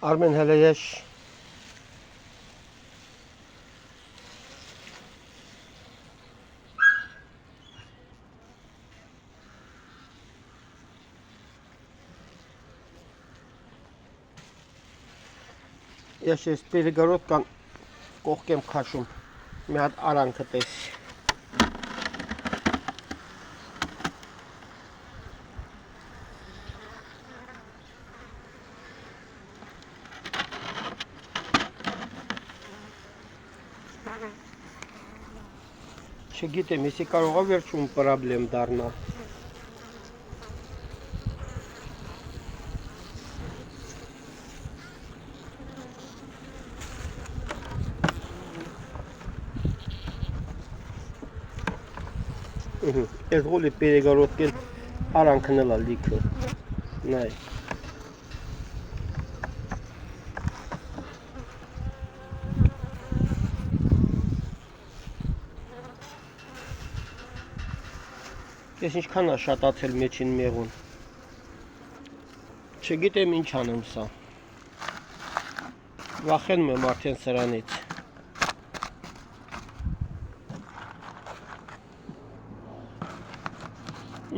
Armen hele yeş. Ես ես перегородкան կողքեմ քաշում, մի հատ արանքը տես։ Չգիտեմ, եսի կարող է վերջում պրաբլեմ դառնալ։ Ես գոլի перегородկել արանքն էլա լիքը, նայ։ Ես ինչքան է շատացել մեջին մեղուն, չգիտեմ ինչ անեմ սա, վախենում եմ արդեն սրանից։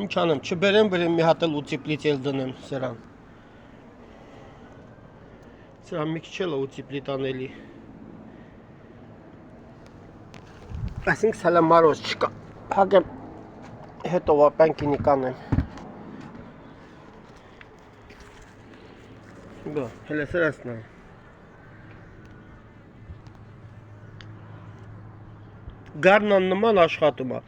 Ինչ անեմ, չբերեմ բերեմ մի հատ էլ ուծիպլից էլ դնեմ սրան։ Սրան մի քիչ էլ է ուծիպլիտ անելի։ Այսինք սալա մարոզ չկա, հագեմ հետո ապյանքինի կանեմ։ Բա, հելը սրասն է։ Գարնան նման աշխատում է։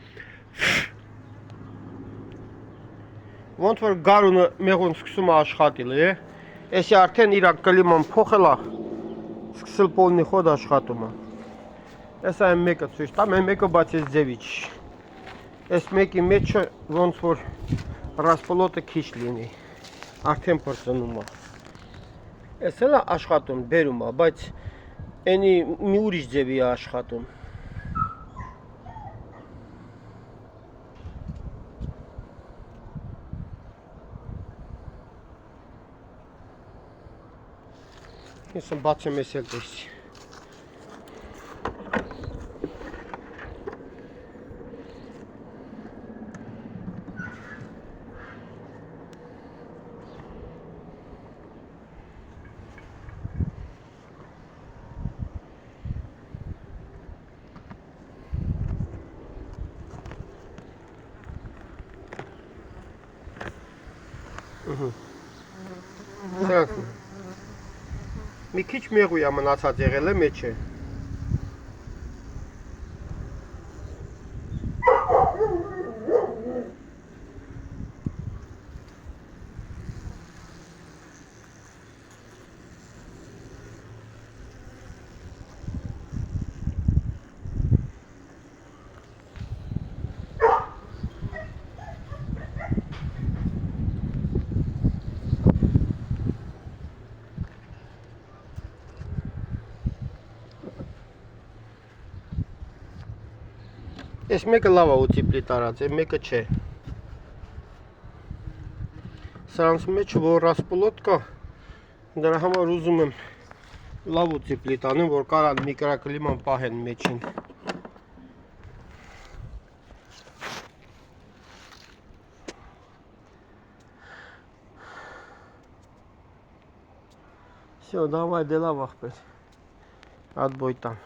Ոնց որ գարունը մեղուն սկսում է աշխատել, Էսի արդեն իր կլիման փոխել է, սկսել պոլնի խոդ աշխատում է։ Ես այն մեկը ցույց տամ, այն մեկը բաց էս ձևի չի։ Այս մեկի մեջը ոնց որ ռասպոլոտը քիչ լինի, արդեն պրծնում է։ Էս էլ է աշխատում, բերում է, բայց այնի մի ուրիշ ձևի է աշխատում։ Ես բացեմ ես էլ տեսի։ Մի քիչ մեղու է մնացած եղել է մեջը։ Ես մեկը լավ է ուծիպլիտ արած, մեկը չէ։ Սրանց մեջ որ ռասպոլոտ կա, դրա համար ուզում եմ լավ ուծիպլիտ անեմ, որ կարան միկրոկլիման պահեն մեջին։ Всё, давай, դե լավ ախպեր։ Отбой там։